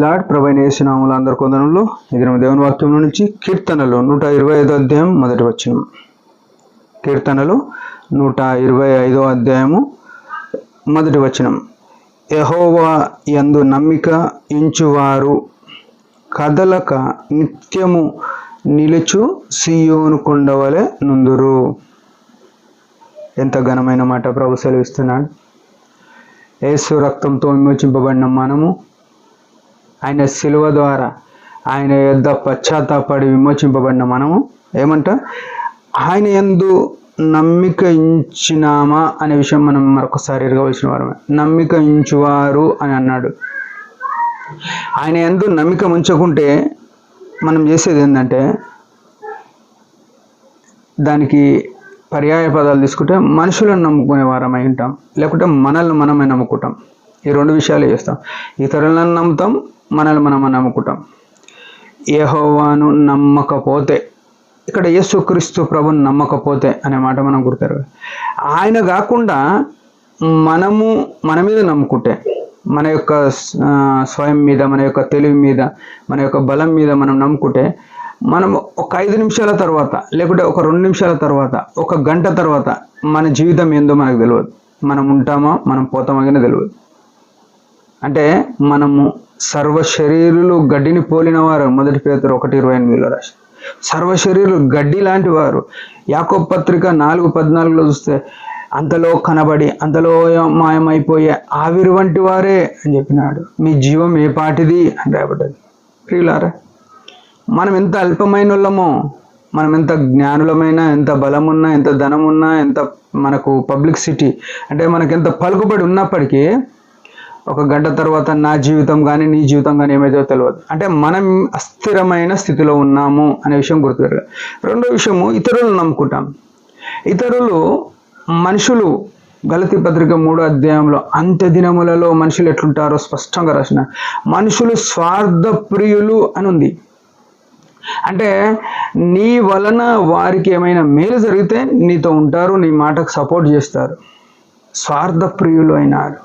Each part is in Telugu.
లార్డ్. ప్రభువైన యేసు నామములో అందరికీ వందనములు. ఈ దినం దేవుని వాక్యంలో నుంచి కీర్తనలు 125 అధ్యాయం మొదటి వచనం. కీర్తనలు 125 అధ్యాయము మొదటి వచనం. యెహోవా యందు నమ్మిక ఉంచువారు కదలక నిత్యము నిలుచు సీయోను కొండవలె నుందురు. ఎంత ఘనమైన మాట ప్రభు సెలవిస్తున్నాడు. యేసు రక్తంతో విమోచింపబడిన మనము, ఆయన శిలువ ద్వారా ఆయన యొద్ద పశ్చాత్తాపడి విమోచింపబడిన మనము ఏమంట, ఆయన యందు నమ్మిక ఉంచినామా అనే విషయం మనం మరొకసారి ఎరగవలసిన వారమే. నమ్మిక ఉంచువారు అని అన్నాడు. ఆయన యందు నమ్మిక ఉంచకుంటే మనం చేసేది ఏంటంటే, దానికి పర్యాయ పదాలు తీసుకుంటే మనుషులను నమ్ముకునే వారమై ఉంటాం, లేకుంటే మనల్ని మనమే నమ్ముకుంటాం. ఈ రెండు విషయాలు చేస్తాం. ఇతరులను నమ్ముతాం, మనల్ని మనమే నమ్ముకుంటాం. యెహోవాను నమ్మకపోతే, ఇక్కడ యేసుక్రీస్తు ప్రభుని నమ్మకపోతే అనే మాట మనం గుర్తారు. ఆయన కాకుండా మన మీద నమ్ముకుంటే, మన యొక్క స్వయం మీద, మన యొక్క తెలివి మీద, మన యొక్క బలం మీద మనం నమ్ముకుంటే, మనం ఒక 5 నిమిషాల తర్వాత, లేకుంటే ఒక 2 నిమిషాల తర్వాత, ఒక గంట తర్వాత మన జీవితం ఏందో మనకు తెలియదు. మనం ఉంటామా, మనం పోతామా కానీ తెలియదు. అంటే మనము సర్వ శరీరులు గడ్డిని పోలిన వారు. 1 పేతురు 1:28 రాసి, సర్వ శరీరులు గడ్డి లాంటి వారు. యాకోబు పత్రిక 4:14 చూస్తే, అంతలో కనబడి అంతలో మాయమైపోయే ఆవిరి వంటి వారే అని చెప్పినాడు. మీ జీవం ఏ పాటిది అని రాయబడ్డది. ప్రియులారా, మనం ఎంత అల్పమైన వాళ్ళమో, మనం ఎంత జ్ఞానులమైనా, ఎంత బలమున్నా, ఎంత ధనమున్నా, ఎంత మనకు పబ్లిసిటీ అంటే మనకు ఎంత పలుకుబడి ఉన్నప్పటికీ ఒక గంట తర్వాత నా జీవితం కానీ నీ జీవితం కానీ ఏమైతే తెలియదు. అంటే మనం అస్థిరమైన స్థితిలో ఉన్నాము అనే విషయం గుర్తుపెరగాలి. రెండో విషయము, ఇతరులను నమ్ముకుంటాం. ఇతరులు మనుషులు గలతీ పత్రిక 3వ అధ్యాయంలో అంత్య దినములలో మనుషులు ఎట్లుంటారో స్పష్టంగా రాసిన, మనుషులు స్వార్థ ప్రియులు అని ఉంది. అంటే నీ వలన వారికి ఏమైనా మేలు జరిగితే నీతో ఉంటారు, నీ మాటకు సపోర్ట్ చేస్తారు. స్వార్థ ప్రియులు అయినారు.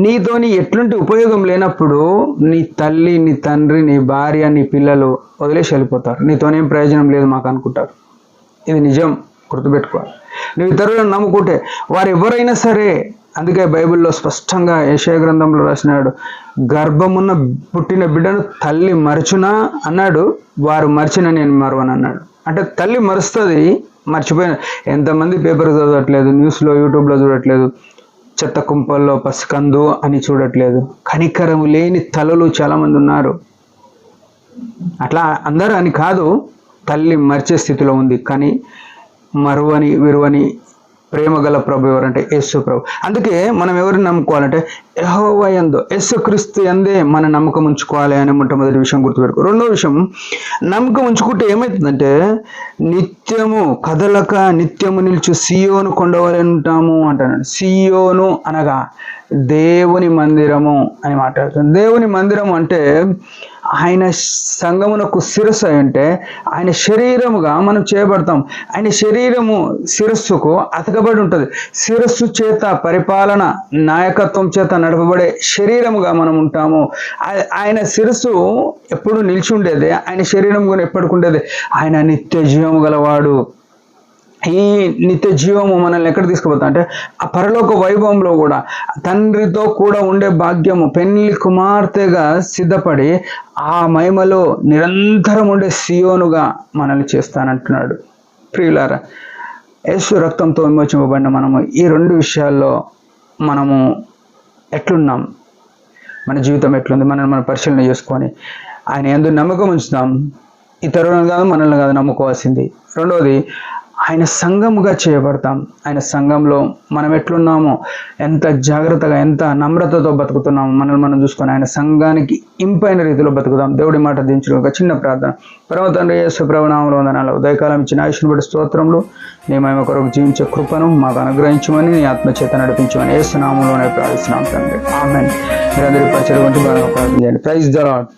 నీతోని ఎట్లాంటి ఉపయోగం లేనప్పుడు నీ తల్లి, నీ తండ్రి, నీ భార్య, నీ పిల్లలు వదిలేసి వెళ్ళిపోతారు. నీతోనేం ప్రయోజనం లేదు మాకు అనుకుంటారు. ఇది నిజం, గుర్తుపెట్టుకోవాలి. నువ్వు ఇతరులను నమ్ముకుంటే వారు ఎవరైనా సరే, అందుకే బైబిల్లో స్పష్టంగా యెషయా గ్రంథంలో రాసినాడు, గర్భమున్న పుట్టిన బిడ్డను తల్లి మరచునా అన్నాడు, వారు మరిచిన నేను మరవను అన్నాడు. అంటే తల్లి మరుస్తుంది, మర్చిపోయిన. ఎంతమంది పేపర్ చదవట్లేదు, న్యూస్లో యూట్యూబ్లో చూడట్లేదు, చెత్త కుంపల్లో పసికందు అని చూడట్లేదు. కనికరము లేని తలలు చాలామంది ఉన్నారు. అట్లా అందరూ అని కాదు, తల్లి మర్చే స్థితిలో ఉంది. కానీ మరువని విరువని ప్రేమ గల ప్రభు ఎవరంటే యేసు ప్రభు. అందుకే మనం ఎవరిని నమ్ముకోవాలంటే యెహోవా యందు, యేసుక్రీస్తు యందే మన నమ్మకం ఉంచుకోవాలి అని మొట్టమొదటి విషయం గుర్తుపెట్టుకో. రెండో విషయం, నమ్మకం ఉంచుకుంటే ఏమవుతుందంటే నిత్యము కదలక నిత్యము నిలుచు సీయోను కొండవలె ఉంటాము అంటున్నాడు. సీయోను అనగా దేవుని మందిరము అని మాట్లాడుతుంది. దేవుని మందిరము అంటే ఆయన సంగమునకు శిరస్సు అంటే ఆయన శరీరముగా మనం చేయబడతాం. ఆయన శరీరము శిరస్సుకు అతకబడి ఉంటుంది. శిరస్సు చేత పరిపాలన, నాయకత్వం చేత నడపబడే శరీరముగా మనం ఉంటాము. ఆయన శిరస్సు ఎప్పుడు నిలిచి ఉండేది, ఆయన శరీరం కూడా ఎప్పటికుండేది. ఆయన నిత్య జీవము గలవాడు. ఈ నిత్య జీవము మనల్ని ఎక్కడ తీసుకుపోతా అంటే ఆ పరలోక వైభవంలో కూడా తండ్రితో కూడా ఉండే భాగ్యము, పెళ్లి కుమార్తెగా సిద్ధపడి ఆ మహిమలో నిరంతరం ఉండే సీయోనుగా మనల్ని చేస్తానంటున్నాడు. ప్రియులారా, యేసు రక్తంతో విమోచింపబడిన మనము ఈ 2 విషయాల్లో మనము ఎట్లున్నాం, మన జీవితం ఎట్లుంది, మనం పరిశీలన చేసుకొని ఆయన యందు నమ్మకం ఉంచుతాం. ఇతరులను కాదు, మనల్ని కాదు నమ్ముకోవాల్సింది. రెండవది, ఆయన సంఘముగా చేయబడతాం. ఆయన సంఘంలో మనం ఎట్లున్నామో, ఎంత జాగ్రత్తగా, ఎంత నమ్రతతో బతుకుతున్నామో మనల్ని మనం చూసుకొని ఆయన సంఘానికి ఇంపైన రీతిలో బతుకుతాం. దేవుడి మాట దించడం ఒక చిన్న ప్రార్థన. పరమ తండ్రి యేసు ప్రభు నామములో వందనాలు. ఉదయకాలం ఇచ్చిన ఆయుష్ను బట్టి స్తోత్రములు. నీ మహిమ కొరకు జీవించే కృపను మాకు అనుగ్రహించమని, నీ ఆత్మచేత నడిపించమని యేసు నామములోనే ప్రార్థిస్తున్నాం తండ్రి. ఆమేన్. మీరందరూ పరిచయం బాగా ప్రార్థన చేయండి. Praise the lord.